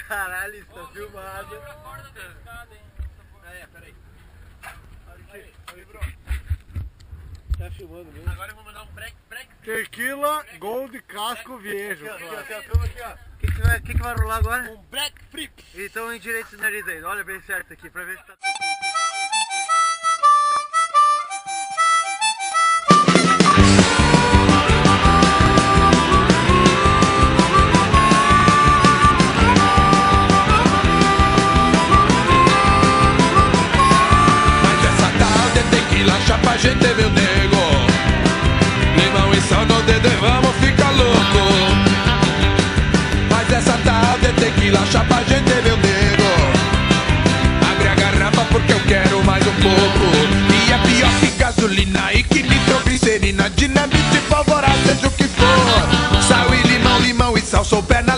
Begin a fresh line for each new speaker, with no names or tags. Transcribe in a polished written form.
Caralho, está filmado. Peraí. Tá filmando mesmo?
Agora eu vou mandar um break.
Tequila Gold Casco Viejo.
Aqui, ó.
O que vai rolar agora?
Um black flip.
Então endireita o nariz aí, olha bem certo aqui pra ver se tá...
Chapa gente, meu nego, limão e sal no dedo e vamos ficar louco. Mas essa tal de tequila chapa gente, meu nego, abre a garrafa porque eu quero mais um pouco. E é pior que gasolina e que nitroglicerina, dinamite, pólvora, seja o que for. Sal e limão, limão e sal, sou perna